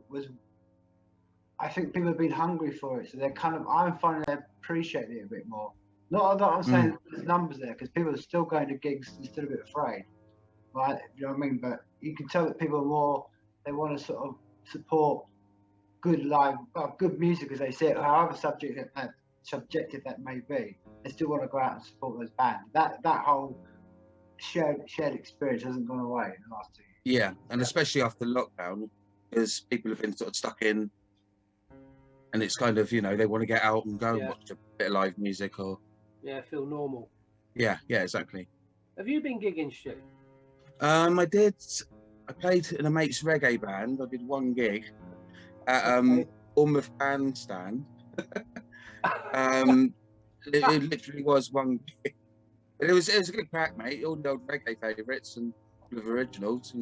was I think people have been hungry for it, so they're kind of. I'm finding they appreciate it a bit more. Not that I'm saying there's numbers there, because people are still going to gigs and still a bit afraid, right? You know what I mean? But you can tell that people are more. They want to sort of support good live, good music, as they say it, however subjective that may be. They still want to go out and support those bands. That whole shared experience hasn't gone away in the last 2 years. Yeah, and especially after lockdown, because people have been sort of stuck in, and it's kind of, you know, they want to get out and go and watch a bit of live music or feel normal. Yeah, exactly. Have you been gigging, Stu? I did. I played in a mate's reggae band. I did one gig at Bournemouth Bandstand. It literally was one gig. But it was a good crack, mate. All the old reggae favourites and a couple of originals,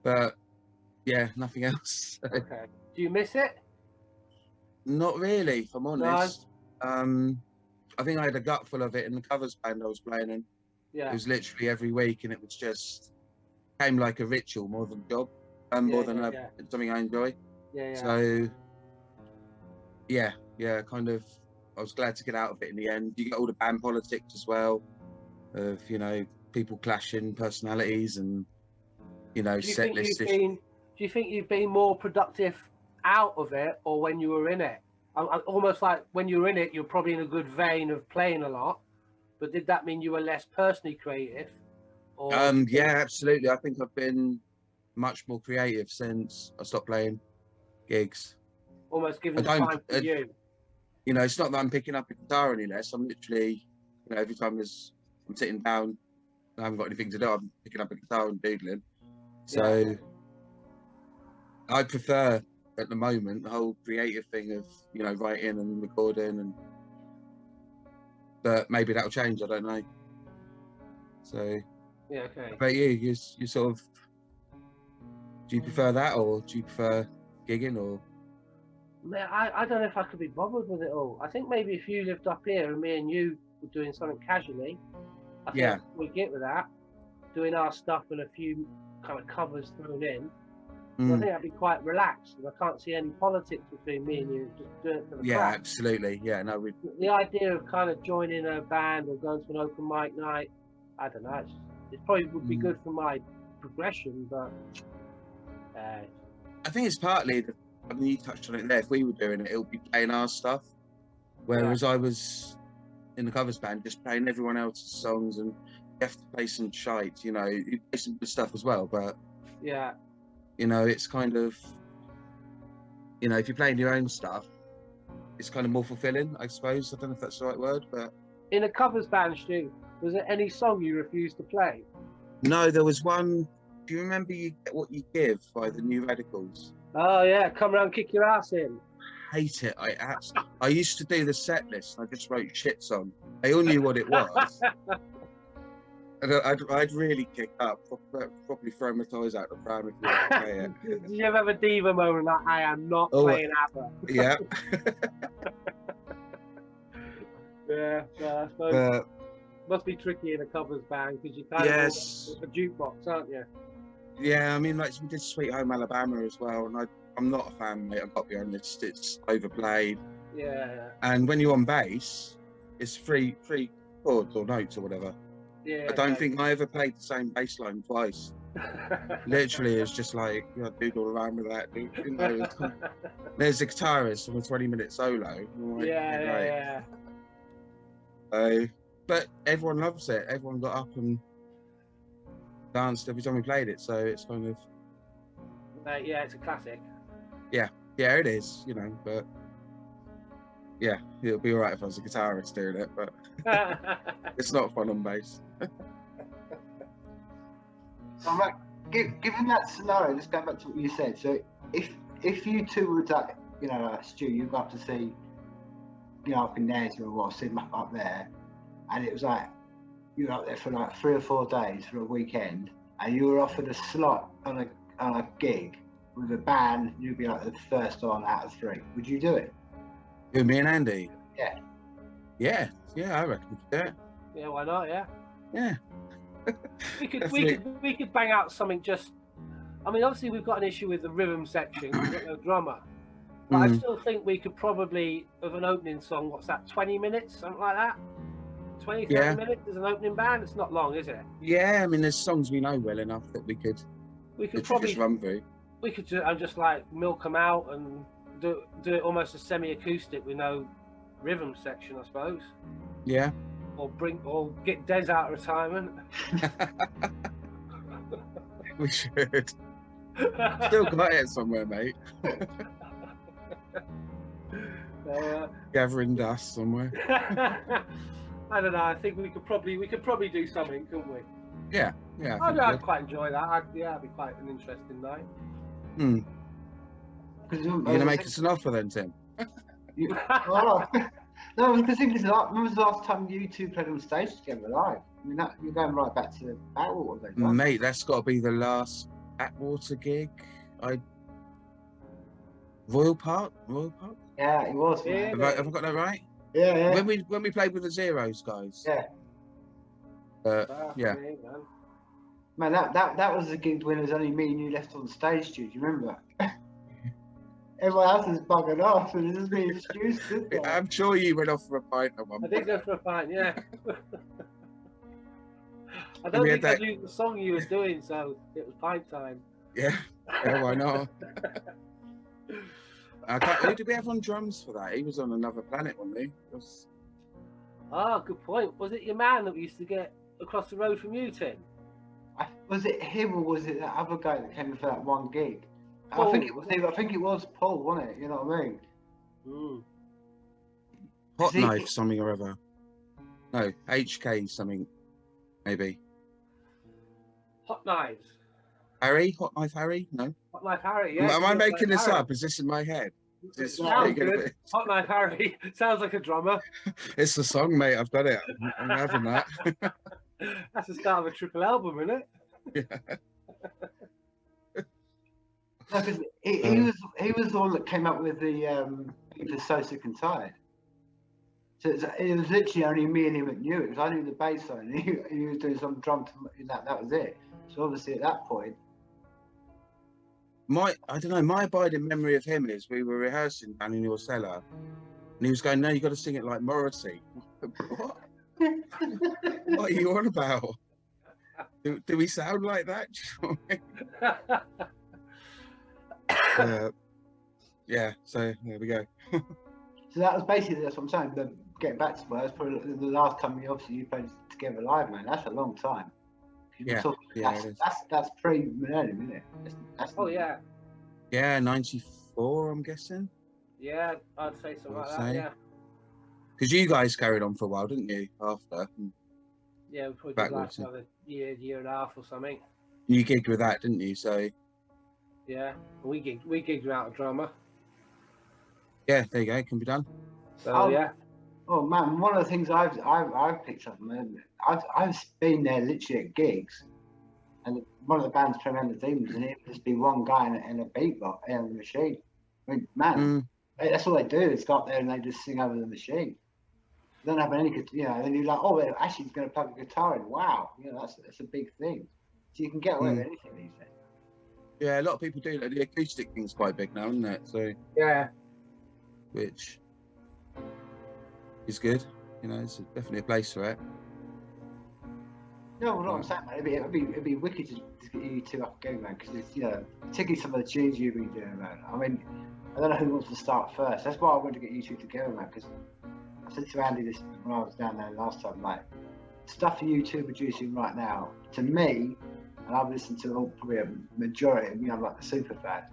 but yeah, nothing else. Okay. Do you miss it? Not really, if I'm honest. No. I think I had a gut full of it in the covers band I was playing in. Yeah. It was literally every week, and it was just came like a ritual more than a job, more than something I enjoy. Yeah. So kind of. I was glad to get out of it in the end. You get all the band politics as well, of, you know, people clashing personalities and, you know, set lists. Do you think you've been more productive out of it or when you were in it? Almost like when you were in it, you're probably in a good vein of playing a lot, but did that mean you were less personally creative? Or yeah, absolutely. I think I've been much more creative since I stopped playing gigs. Almost giving time for you. You know, it's not that I'm picking up a guitar any less. I'm literally, you know, every time I'm sitting down, I haven't got anything to do, I'm picking up a guitar and doodling. So I prefer at the moment the whole creative thing of, you know, writing and recording, but maybe that'll change. I don't know. So okay. How about you? You sort of, do you prefer that, or do you prefer gigging, or? Man, I don't know if I could be bothered with it all. I think maybe if you lived up here and me and you were doing something casually, I think we'd get with that, doing our stuff and a few kind of covers thrown in. So I think I'd be quite relaxed, and I can't see any politics between me and you, just doing it for the crack. Absolutely. Yeah, no. The idea of kind of joining a band or going to an open mic night, I don't know, it probably would be good for my progression, but I think it's partly I mean, you touched on it there. If we were doing it, it would be playing our stuff. Whereas I was in the covers band, just playing everyone else's songs, and you have to play some shite, you know. You play some good stuff as well, but you know, it's kind of, you know, if you're playing your own stuff, it's kind of more fulfilling, I suppose. I don't know if that's the right word, but in a covers band, Stu, was there any song you refused to play? No, there was one. Do you remember "You Get What You Give" by the New Radicals? Oh yeah, come around, kick your ass in. Hate it. I used to do the set list. And I just wrote shit on. They all knew what it was. And I'd really kick up, probably throw my toys out the pram if you were to play it. Did you ever have a diva moment like, I am not playing ABBA? Yeah. I suppose must be tricky in a covers band because you kind of a jukebox, aren't you? Yeah, I mean, like, we did Sweet Home Alabama as well, and I'm not a fan, mate. I've got to be honest. It's overplayed. Yeah. And when you're on bass, it's three chords or notes or whatever. Yeah. I don't think I ever played the same bass line twice. Literally, it's just like, you know, doodle around with that. You know, there's a guitarist on a 20-minute solo. Like, yeah. But everyone loves it. Everyone got up and danced every time we played it, so it's kind of it's a classic. Yeah, it is, you know, but yeah, it'll be all right if I was a guitarist doing it, but it's not fun on bass. So, Matt, given that scenario, just going back to what you said, so if you two were that, you know, Stu, you got to see, you know, up in Knaresborough or Sid up there, and it was like you were up there for like 3 or 4 days for a weekend, and you were offered a slot on a gig with a band, you'd be like the first on out of 3. Would you do it? Who, me and Andy? Yeah, I reckon we could do it. Yeah, why not? Yeah. Yeah. we could bang out something just I mean, obviously we've got an issue with the rhythm section. We've got no drummer. But I still think we could probably, of an opening song, what's that, 20 minutes, something like that? 20, 30 minutes as an opening band? It's not long, is it? Yeah, I mean, there's songs we know well enough that we could probably just run through. We could just like milk them out and do it almost a semi-acoustic with no rhythm section, I suppose. Yeah. Or get Des out of retirement. We should. Still got it somewhere, mate. Gathering dust somewhere. I don't know. I think we could probably do something, couldn't we? Yeah. I'd quite enjoy that. It'd be quite an interesting night. You're gonna make us an offer then, Tim? No, because when was the last time you two played on stage together live? I mean, you're going right back to Backwater, though, right? Mate, that's got to be the last Backwater gig. Royal Park? Yeah, it was. Yeah, Have I got that right? Yeah. When we played with the Zeros guys. Yeah. Yeah. Man, that was the gig when it was only me and you left on stage, Stu. Do you remember? Everyone else is bugging off, and this is me excused. I'm sure you went off for a pint at one point. I did go for a pint, yeah. I don't think I knew the song you were doing, so it was pint time. Yeah, why not? Who did we have on drums for that? He was on another planet, wasn't he? Good point. Was it your man that we used to get across the road from you, Tim? Was it him or was it that other guy that came in for that one gig? Paul, I think it was Paul, wasn't it? You know what I mean? Hot Knife something or other. No, HK something, maybe. Hot Knives. Harry? Hot Knife Harry? No. Hot Knife Harry, yeah. Am I making this up? Is this in my head? Sounds good. Hot Knife Harry. Sounds like a drummer. It's the song, mate. I've got it. I'm having that. That's the start of a triple album, isn't it? Yeah. No, because he was the one that came up with the People So Sick and Tired. So it was literally only me and him that knew it, because I knew the bass line, and he was doing some drum. That was it. So obviously at that point, my abiding memory of him is we were rehearsing down in your cellar, and he was going, "No, you got to sing it like Morrissey." What? What are you on about? Do we sound like that? Yeah, so there we go. So that was basically, that's what I'm saying. Getting back to that's probably the last time you played together live, man. That's a long time. That's pre-millennium, isn't it? Yeah. Yeah, 94, I'm guessing. Yeah, I'd say something like that. Yeah. Because you guys carried on for a while, didn't you? After. Yeah, we probably did like another year and a half or something. You gigged with that, didn't you? So. Yeah, we gigged without a drummer. Yeah, there you go. It can be done. So yeah. Oh man, one of the things I've picked up, man, I've been there literally at gigs, and one of the bands playing around the Demons, and it'd just be one guy in a beatbox and the machine. I mean, man, that's all they do is go up there and they just sing over the machine. They don't have any, then you're like, oh, actually, he's going to plug a guitar in. Wow, that's a big thing. So you can get away with anything these days. Yeah, a lot of people do that. The acoustic thing's quite big now, isn't it? So yeah, which is good. It's definitely a place for it. No, what I'm saying, man, it'd be wicked to get you two up again, man. Because particularly some of the tunes you've been doing, man. I mean, I don't know who wants to start first. That's why I wanted to get you two together, man. Because I said to Andy this when I was down there last time, like, stuff you two are producing right now, to me, and I've listened to probably a majority of like the super fans,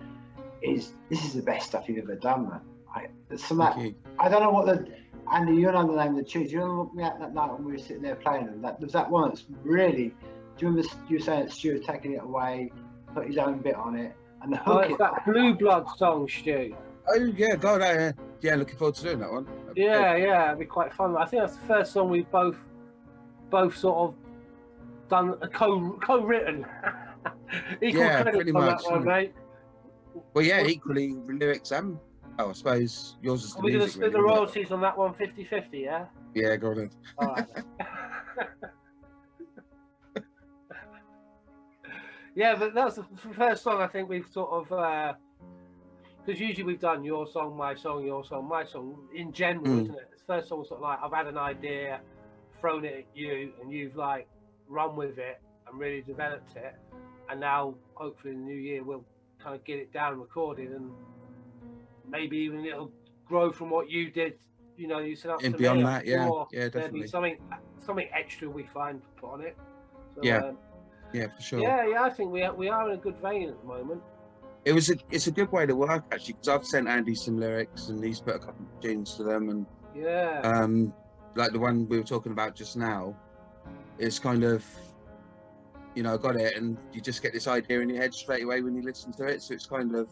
this is the best stuff you've ever done, man. I don't know what Andy, you know the name of the tunes. You remember that night when we were sitting there playing them? There's that one that's really. Do you remember you were saying that Stu was taking it away, put his own bit on it, and the hook. It's that Blue Blood song, Stu. Oh yeah, God, yeah, looking forward to doing that one. Yeah, it'd be quite fun. I think that's the first song we've both sort of done co-written. Equal credit pretty on much. That one, mate. Well, yeah, equally lyrics and I suppose yours is the We're going to music. split the royalties on that one 50-50, yeah? Yeah, go on. All right. Yeah, but that's the first song I think we've sort of, because usually we've done your song, my song, your song, my song in general, isn't it? The first song was sort of like, I've had an idea, thrown it at you, and you've like run with it and really developed it. And now, hopefully, in the new year, we'll kind of get it down recorded, and maybe even it'll grow from what you did. You know, you set up And to beyond me. that, yeah, There'll definitely. be something extra we find to put on it. So, Yeah, for sure. Yeah, I think we are in a good vein at the moment. It's a good way to work actually, because I've sent Andy some lyrics and he's put a couple of tunes to them, and yeah, like the one we were talking about just now, it's kind of, you know, got it, and you just get this idea in your head straight away when you listen to it. So it's kind of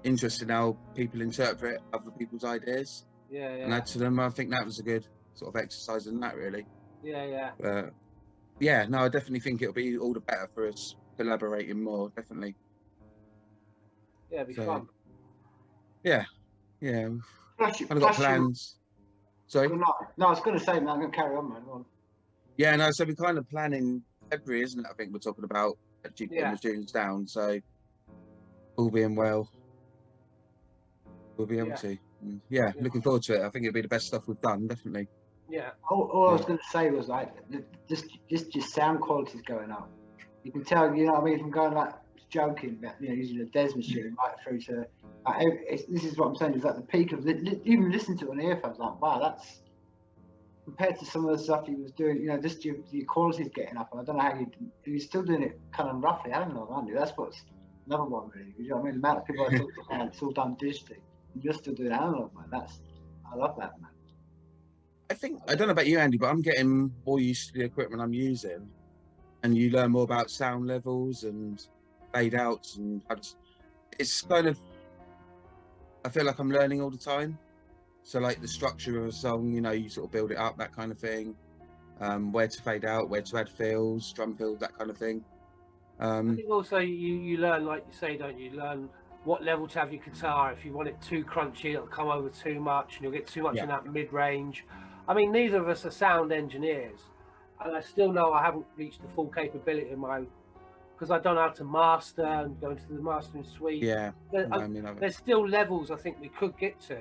interesting how people interpret other people's ideas and add to them. I think that was a good sort of exercise in that, really. Yeah. Yeah, no, I definitely think it'll be all the better for us collaborating more, definitely. Yeah, it'd be fun. Yeah. I've got plans. Sorry? No, I was going to say, man, I'm going to carry on, man. On. Yeah, no, so we're kind of planning February, isn't it? I think we're talking about actually getting the tunes down, so all being well, we'll be able to. And looking forward to it. I think it'll be the best stuff we've done, definitely. Yeah. All I was going to say was like, just your sound quality is going up. You can tell, you know what I mean, from going like joking about, you know, using a Des machine right through to, this is what I'm saying, is like the peak of, even listening to it on earphones, like, wow, that's, compared to some of the stuff he was doing, you know, just your quality's getting up. And I don't know how you're still doing it kind of roughly. I don't know, aren't you? That's what's another one, really. You know what I mean? The amount of people I talk to, it's all done digitally. You're still doing analog, man. I love that, man. I don't know about you, Andy, but I'm getting more used to the equipment I'm using, and you learn more about sound levels and fade outs, and it's kind of, I feel like I'm learning all the time. So like the structure of a song, you know, you sort of build it up, that kind of thing. Where to fade out, where to add fills, drum fills, that kind of thing. I think also you learn, like you say, don't you? Learn what level to have your guitar. If you want it too crunchy, it'll come over too much, and you'll get too much in that mid-range. I mean, neither of us are sound engineers, and I still know I haven't reached the full capability of my, because I don't know how to master and go into the mastering suite. Yeah, there's still levels I think we could get to,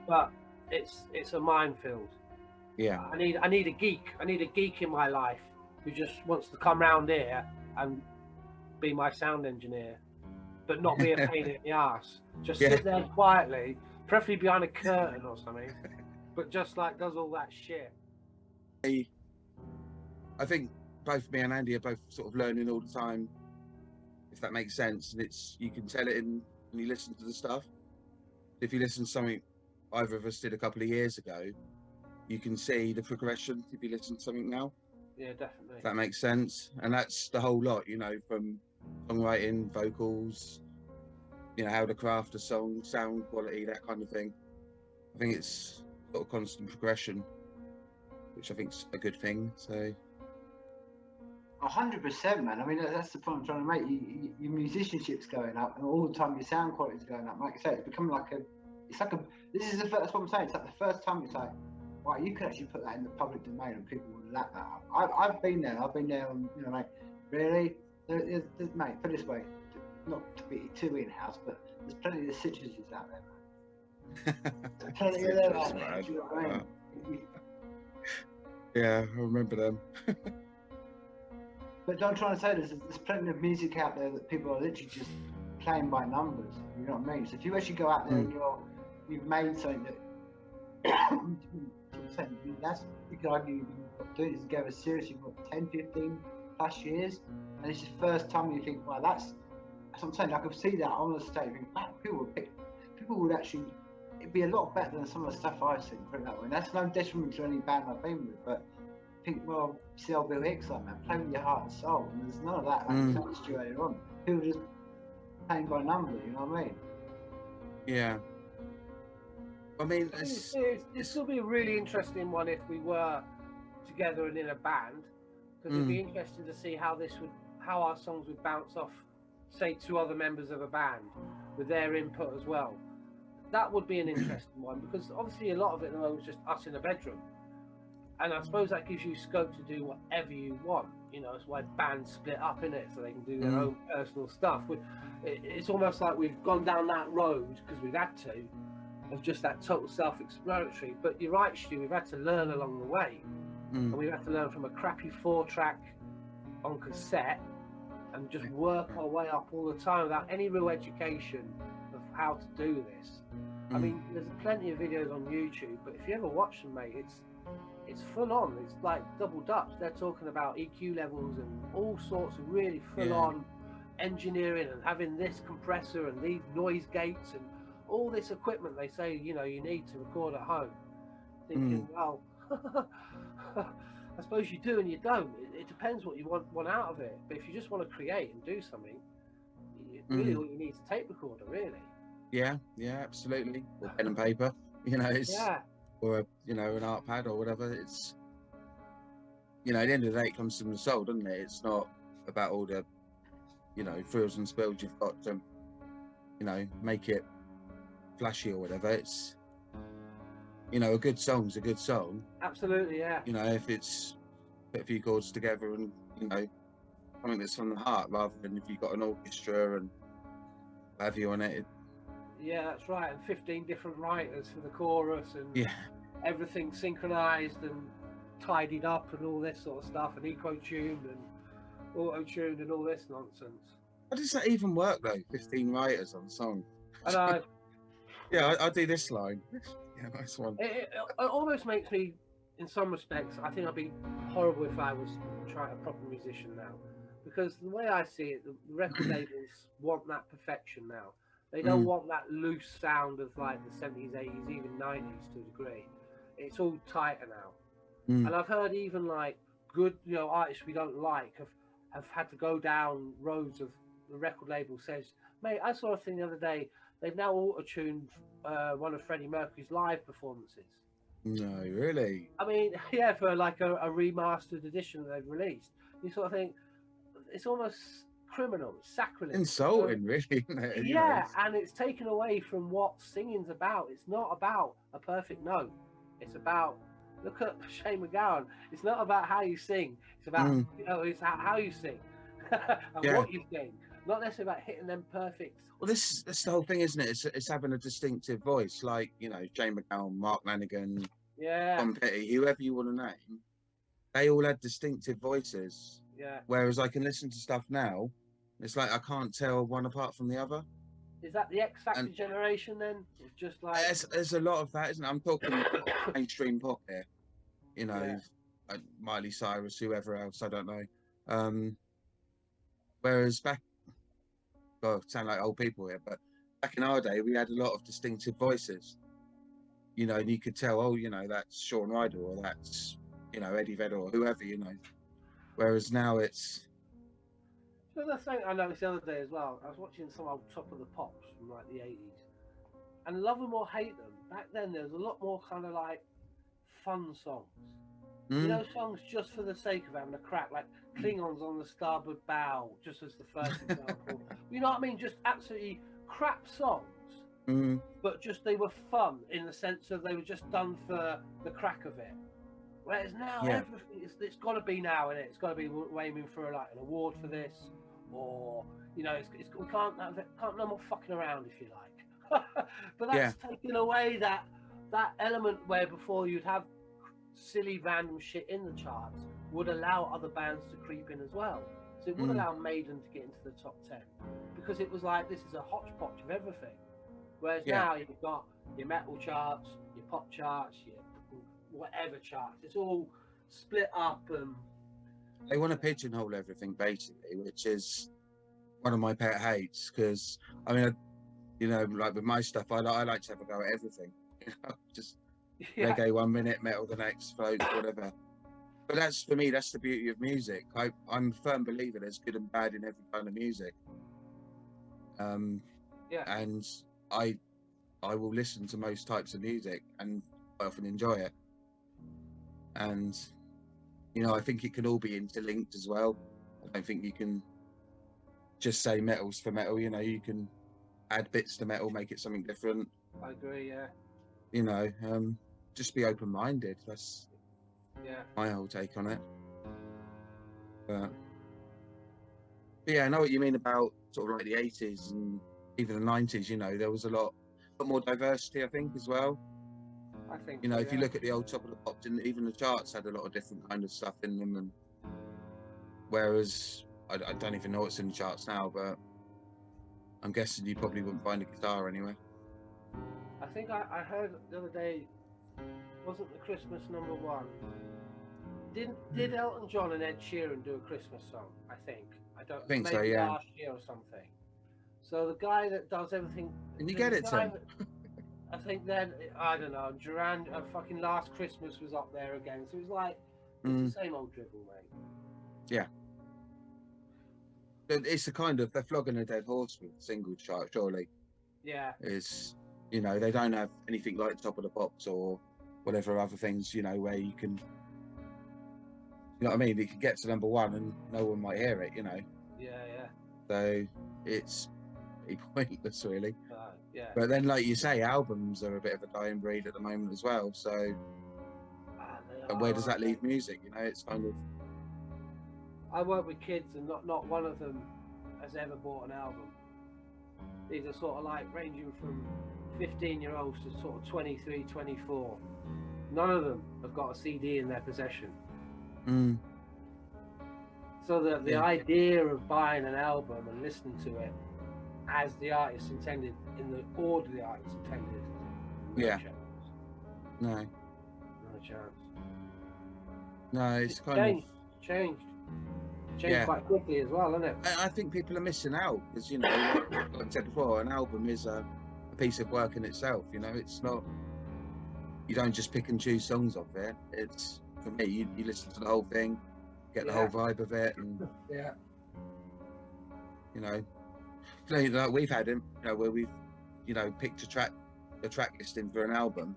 but it's a minefield. Yeah, I need a geek. I need a geek in my life who just wants to come round here and be my sound engineer, but not be a pain in the ass. Just sit there quietly, preferably behind a curtain or something, but just like does all that shit. I think both me and Andy are both sort of learning all the time, if that makes sense. And you can tell it when you listen to the stuff. If you listen to something either of us did a couple of years ago, you can see the progression if you listen to something now. Yeah, definitely. If that makes sense. And that's the whole lot, you know, from songwriting, vocals, you know, how to craft a song, sound quality, that kind of thing. I think it's sort of constant progression, which I think is a good thing. So 100%, man. I mean, that's the point I'm trying to make. Your musicianship's going up, and all the time your sound quality's going up. Like I say, it's becoming like that's what I'm saying. It's like the first time it's like, wow, you could actually put that in the public domain and people would lap that up. I've been there. On, you know, like, really? There's, mate, put it this way, not to be too in-house, but there's plenty of citruses out there, man. There's plenty of them out there. Do you know what I mean? Yeah, I remember them. But I'm trying to say there's plenty of music out there that people are literally just playing by numbers. You know what I mean? So if you actually go out there and you've made something that you could argue you've been doing this together seriously for 10, 15 plus years, and it's the first time you think, well, that's what I'm saying. I could see that on the stage. People would actually, it'd be a lot better than some of the stuff I've seen, put it that way. And that's no detriment to any band I've been with, but I think, well, see how Bill Hicks like, man, play with your heart and soul, and there's none of that like you touched you earlier on. People just playing by number, you know what I mean? Yeah. I mean, this will be a really interesting one if we were together and in a band, because it'd be interesting to see how our songs would bounce off, say, two other members of a band with their input as well. That would be an interesting one, because obviously a lot of it at the moment is just us in a bedroom, And I suppose that gives you scope to do whatever you want. You know, it's why bands split up in it, so they can do their own personal stuff. It's almost like we've gone down that road because we've had to, of just that total self-explanatory. But you're right, Stu, we've had to learn along the way. And we've had to learn from a crappy 4-track on cassette and just work our way up all the time without any real education of how to do this. I mean, there's plenty of videos on YouTube, but if you ever watch them, mate, it's full on. It's like double dutch. They're talking about EQ levels and all sorts of really full on engineering and having this compressor and these noise gates and all this equipment they say, you know, you need to record at home. Thinking, well, I suppose you do and you don't. It depends what you want out of it. But if you just want to create and do something, really all you need is a tape recorder, really. Yeah, absolutely. Or pen and paper, you know, or you know, an art pad or whatever. It's, you know, at the end of the day, it comes from the soul, doesn't it? It's not about all the, you know, frills and spills you've got to, you know, make it flashy or whatever. It's, you know, a good song's a good song. Absolutely, yeah. You know, if it's put a few chords together and, you know, something that's from the heart, rather than if you've got an orchestra and what have you on it. Yeah, that's right. And 15 different writers for the chorus and everything synchronized and tidied up and all this sort of stuff, and eco-tuned and auto-tuned and all this nonsense. How does that even work though? 15 writers on a song. And I yeah, I do this line. Yeah, nice one. It almost makes me, in some respects, I think I'd be horrible if I was trying a proper musician now, because the way I see it, the record labels want that perfection now. They don't want that loose sound of like the 70s, 80s, even 90s to a degree. It's all tighter now. And I've heard even like good, you know, artists we don't like have had to go down roads of the record label says, mate, I saw a thing the other day, they've now auto-tuned one of Freddie Mercury's live performances. No, really? I mean, yeah, for like a remastered edition that they've released. You sort of think, it's almost criminal, it's sacrilege. Insulting, really, isn't it? Yeah, and it's taken away from what singing's about. It's not about a perfect note. It's about, look at Shane McGowan. It's not about how you sing. It's about, you know, it's how you sing and what you sing. Not necessarily about hitting them perfect. Well, that's the whole thing, isn't it? It's having a distinctive voice, like, you know, Jane McGowan, Mark Lanigan, Tom Petty, whoever you want to name. They all had distinctive voices. Yeah. Whereas I can listen to stuff now, it's like I can't tell one apart from the other. Is that the X Factor generation then? It's just like there's a lot of that, isn't it? I'm talking mainstream pop here. You know, Miley Cyrus, whoever else, I don't know. Whereas back, well, sound like old people here, but back in our day, we had a lot of distinctive voices. You know, and you could tell, oh, you know, that's Shaun Ryder or that's, you know, Eddie Vedder or whoever, you know. Whereas now it's. So the thing I noticed the other day as well, I was watching some old Top of the Pops from like the 80s, and love them or hate them, back then there was a lot more kind of like fun songs. You know, songs just for the sake of having a crack, like Klingons on the Starboard Bow, just as the first example. You know what I mean? Just absolutely crap songs, but just they were fun in the sense of they were just done for the crack of it. Whereas now everything it's got to be now, and it's got to be aiming for like an award for this, or you know, we can't no more fucking around if you like. But that's taken away that element where before you'd have silly random shit in the charts would allow other bands to creep in as well. So it would allow Maiden to get into the top 10 because it was like this is a hodgepodge of everything. Whereas now you've got your metal charts, your pop charts, your whatever charts. It's all split up and they want to pigeonhole everything basically, which is one of my pet hates. Because I mean, you know, like with my stuff, I like to have a go at everything. You know, just reggae 1 minute, metal the next, folk, whatever. But that's for me. That's the beauty of music. I'm a firm believer there's good and bad in every kind of music. And I will listen to most types of music, and I often enjoy it. And you know, I think it can all be interlinked as well. I don't think you can just say metal's for metal. You know, you can add bits to metal, make it something different. I agree. Yeah. You know, just be open-minded. That's Yeah. My whole take on it. But yeah, I know what you mean about sort of like the 80s and even the 90s. You know, there was a lot more diversity, I think, as well. I think. You know, so, if you look at the old Top of the Pops, and even the charts had a lot of different kind of stuff in them. And whereas I don't even know what's in the charts now, but I'm guessing you probably wouldn't find a guitar anywhere. I think I heard the other day, wasn't the Christmas #1? Did Elton John and Ed Sheeran do a Christmas song? I think. I think so, maybe yeah. last year or something. So the guy that does everything. And you get it, Tim. I think then, I don't know, Duran, fucking Last Christmas was up there again. So it was like, it's the same old dribble, mate. Yeah. But it's a kind of, they're flogging a dead horse with single chart, surely. Yeah. Is, you know, they don't have anything like Top of the Pops or whatever other things, you know, where you can, you know what I mean? You can get to #1 and no one might hear it, you know. Yeah, yeah. So it's pretty pointless, really. Yeah. But then, like you say, albums are a bit of a dying breed at the moment as well. So, and where does that leave music? You know, it's kind of. I work with kids, and not one of them has ever bought an album. These are sort of like ranging from 15-year-olds to sort of 23, 24. None of them have got a CD in their possession. So the idea of buying an album and listening to it as the artist intended, in the order the artist intended, no chance. No chance. No, it's kind of changed quite quickly as well, isn't it? I think people are missing out because, you know, like I said before, an album is a piece of work in itself. You know, it's not, you don't just pick and choose songs off it. It's, for me, you listen to the whole thing, get the whole vibe of it, and you know, like we've had him, you know, where we've, you know, picked a track listing for an album,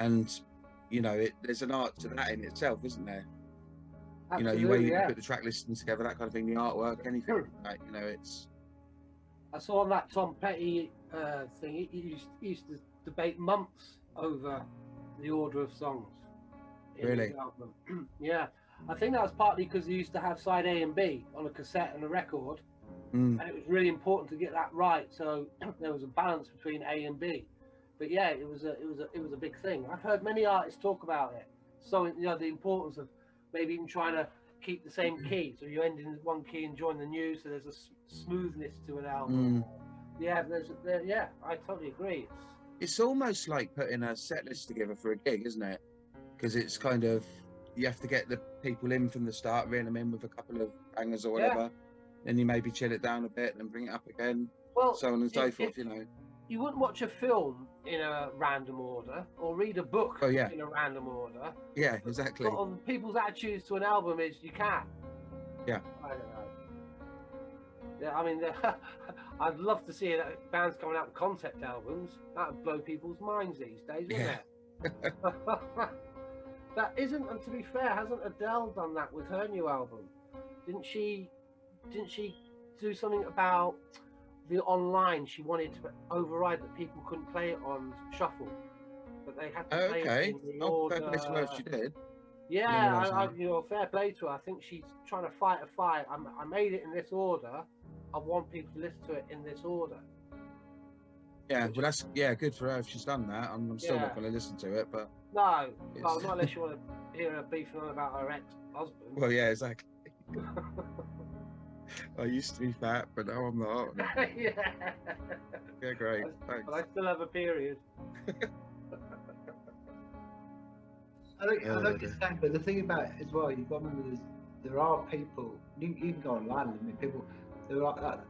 and you know, there's an art to that in itself, isn't there? Absolutely, you know, you put the track listings together, that kind of thing, the artwork, anything, like, you know, it's. I saw on that Tom Petty thing, he used to debate months over the order of songs in his album. Yeah, I think that was partly because he used to have side A and B on a cassette and a record, and it was really important to get that right. So there was a balance between A and B. But yeah, it was a big thing. I've heard many artists talk about it. So, you know, the importance of maybe even trying to keep the same key, so you end in one key and join the new, so there's a smoothness to an album. Yeah, I totally agree. It's almost like putting a set list together for a gig, isn't it? Because it's kind of, you have to get the people in from the start, reel them in with a couple of bangers or whatever, then you maybe chill it down a bit and bring it up again, so on and so forth, you know. You wouldn't watch a film in a random order or read a book in a random order. Yeah, exactly. Sort of people's attitudes to an album is you can't. Yeah. I don't know. Yeah, I mean, I'd love to see bands coming out with concept albums. That would blow people's minds these days, wouldn't it? That isn't, and to be fair, hasn't Adele done that with her new album? Didn't she do something about the online? She wanted to override that people couldn't play it on shuffle, but they had to play it in the order. Fair play to her, she did. Yeah, you know, fair play to her. I think she's trying to fight a fight. I made it in this order. I want people to listen to it in this order. Yeah, well, that's good for her if she's done that. I'm still not going to listen to it, but no, well, not unless you want to hear her beefing on about her ex-husband. Well, yeah, exactly. I used to be fat, but now I'm not. Yeah, great. Thanks. But I still have a period. I think it's sad, but the thing about it as well, you've got to remember there are people, you can go online and meet people, there are that,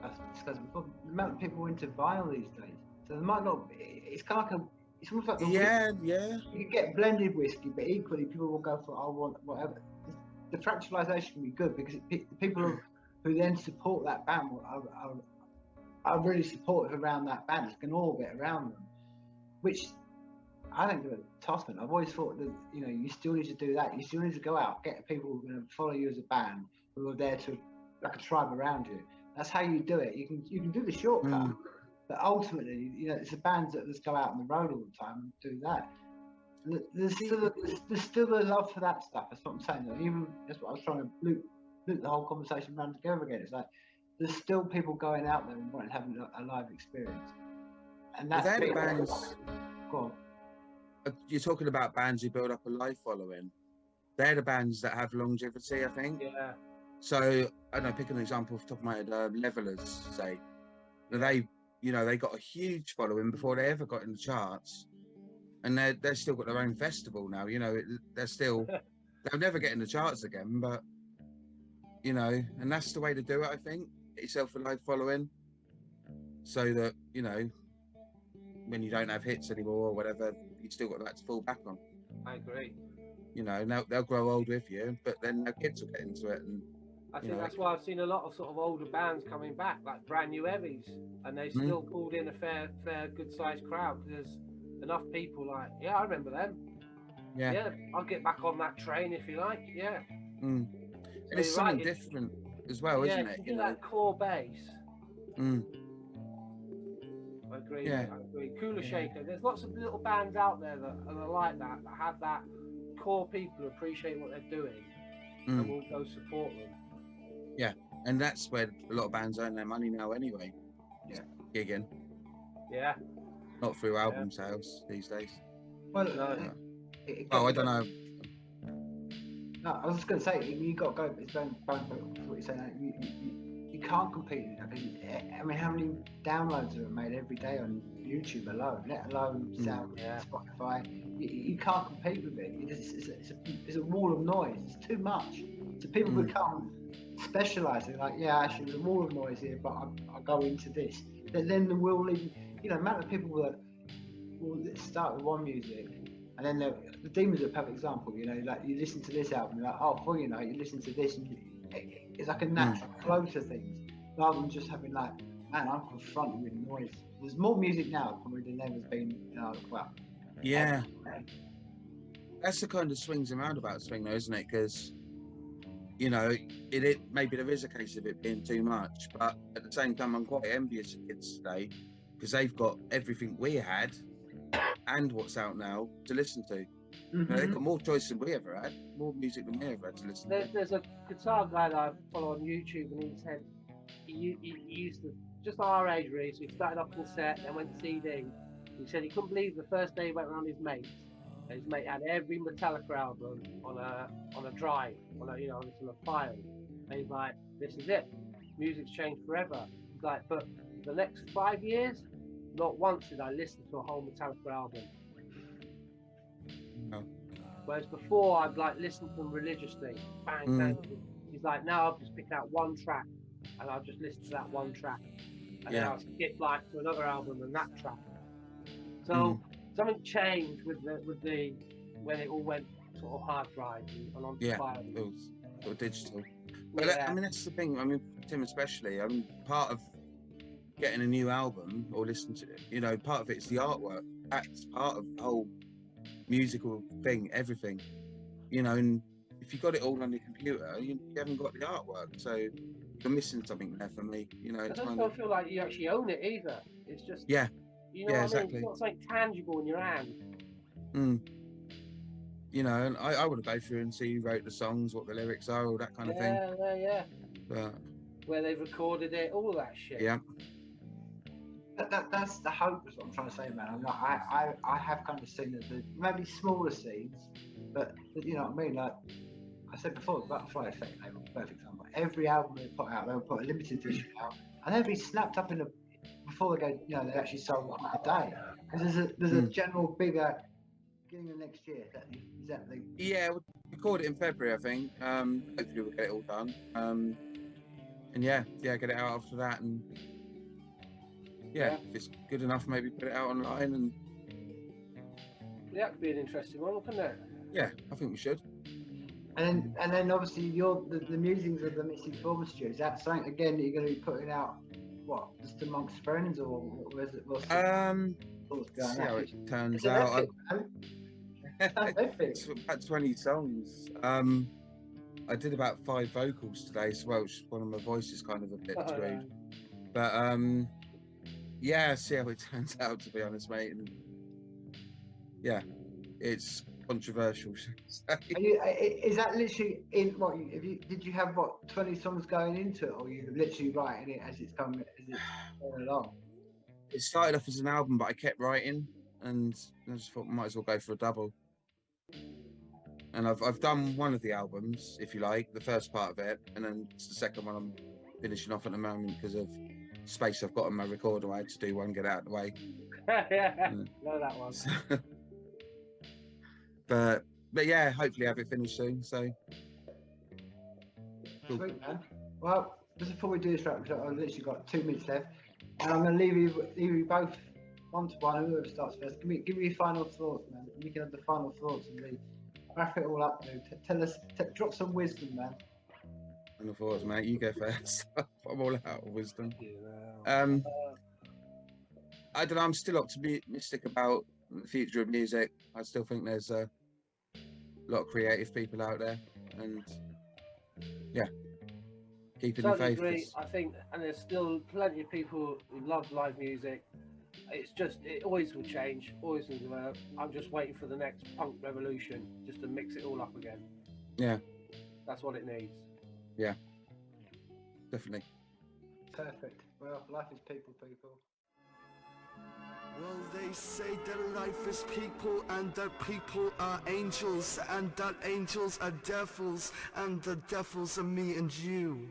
as discussed before, the amount of people into vinyl these days. So there might not be, it's kind of like it's almost like yeah. You can get blended whiskey, but equally people will go for, I want whatever. The fractionalisation can be good because the people who then support that band are really supportive around that band. It's an orbit around them, which I think is a testament. I've always thought that, you know, you still need to do that. You still need to go out, get people who are going to follow you as a band, who are there to, like a tribe around you. That's how you do it. You can do the shortcut, but ultimately, you know, it's the bands that just go out on the road all the time and do that. There's still a love for that stuff. That's what I'm saying. Like, even that's what I was trying to loop the whole conversation around together again. It's like there's still people going out there and wanting to have a live experience, and that's they're the bands. Go on. You're talking about bands who build up a live following. They're the bands that have longevity, I think. Yeah. So I don't know. Pick an example off the top of my head. Levelers, say. They got a huge following before they ever got in the charts, and they've still got their own festival now. They're still they'll never get in the charts again, but and that's the way to do it. I think get yourself a live following, so that when you don't have hits anymore or whatever, you still got that to fall back on. I agree. They'll grow old with you, but then their kids will get into it, and I think that's why I've seen a lot of sort of older bands coming back, like brand new heavies, and they still pulled in a fair good sized crowd. There's enough people like, I remember them. Yeah, I'll get back on that train if you like. Yeah. And it's something different as well, isn't it? That core base. I agree. Yeah. I agree. Cooler Shaker. There's lots of little bands out there that are like that have that core people who appreciate what they're doing and will go support them. Yeah, and that's where a lot of bands earn their money now anyway. Yeah. Gigging. Yeah. Not through album sales these days. Well, I don't know. No, I was just going to say, you got to go. It's going back to what you're saying. You can't compete. I mean, how many downloads are made every day on YouTube alone? Let alone sound Spotify. You can't compete with it. It's a wall of noise. It's too much. So people become specialising. Like, actually, there's a wall of noise here, but I'll go into this. Then the will leave. The amount of people that will start with one music. And then the Demons are a perfect example, like you listen to this album, you're like, you listen to this, and it's like a natural flow to things, rather than just having like, man, I'm confronted with noise. There's more music now probably than there has been, Yeah. That's the kind of swings and roundabouts thing though, isn't it? Because, it maybe there is a case of it being too much, but at the same time, I'm quite envious of kids today, because they've got everything we had and what's out now to listen to. They've got more choice than we ever had, more music than we ever had to listen to. There's a guitar guy that I follow on YouTube, and he said he used to, just our age really, so he started off with a set, then went to CD. He said he couldn't believe the first day he went around his mates, and his mate had every Metallica album on a drive, on a file. And he's like, this is it, music's changed forever. He's like, but the next 5 years, not once did I listen to a whole Metallica album. No. Whereas before, I'd like listen to them religiously. Bang, bang. He's like, now I'll just pick out one track, and I'll just listen to that one track, and then I'll skip like to another album and that track. So something changed with the when it all went sort of hard drive and onto file. It was sort of digital. But I mean, that's the thing. I mean, Tim especially. I mean, part of getting a new album or listen to it, part of it's the artwork. That's part of the whole musical thing, everything, and if you got it all on your computer, you haven't got the artwork, so you're missing something there for me. I just don't feel like you actually own it either. It's just what exactly. I mean? It's not something tangible in your hand. And I want to go through and see who wrote the songs, what the lyrics are, all that kind of thing. Yeah. But where they've recorded it, all that shit. Yeah. That's the hope, is what I'm trying to say, man. I have kind of seen the maybe smaller scenes, but you know what I mean. Like I said before, the Butterfly Effect, they were a perfect example. Every album they put out, they'll put a limited edition out, and they'll be snapped up before they go. They actually sold on a day. Because there's a general bigger beginning of next year. Is that the? Yeah, we recorded it in February, I think. Hopefully we'll get it all done. And get it out after that and. If it's good enough, maybe put it out online and. Yeah, that could be an interesting one, couldn't it? Yeah, I think we should. And then obviously the musings of the Missing Former Stew. Is that something again that you're going to be putting out? What, just amongst friends, or where's it? See how it turns out. It's about 20 songs. I did about 5 vocals today, so one of my voices kind of a bit screwed. But see how it turns out, to be honest, mate. And it's controversial. Is that literally in what? Did you have what 20 songs going into it, or you literally writing it as it's going along? It started off as an album, but I kept writing, and I just thought might as well go for a double. And I've done one of the albums, if you like, the first part of it, and then it's the second one I'm finishing off at the moment because of space I've got on my recorder. I had to do one, get out of the way. Know that one. But yeah, hopefully have it finished soon. So cool. Sweet, man. Well, just before we do this, right, because I've literally got 2 minutes left, and I'm going to leave you both one to one. Whoever starts first, give me your final thoughts, man. You can have the final thoughts and wrap it all up, dude. Tell us, drop some wisdom, man. Final thoughts, mate. You go first. I'm all out of wisdom. I don't know. I'm still optimistic about the future of music. I still think there's a lot of creative people out there, and yeah, keeping the faith. I think, and there's still plenty of people who love live music. It's just, it always will change, always will develop. I'm just waiting for the next punk revolution, just to mix it all up again. Yeah, that's what it needs. Yeah, definitely. Perfect. Well, life is people. Well, they say that life is people, and that people are angels, and that angels are devils, and the devils are me and you.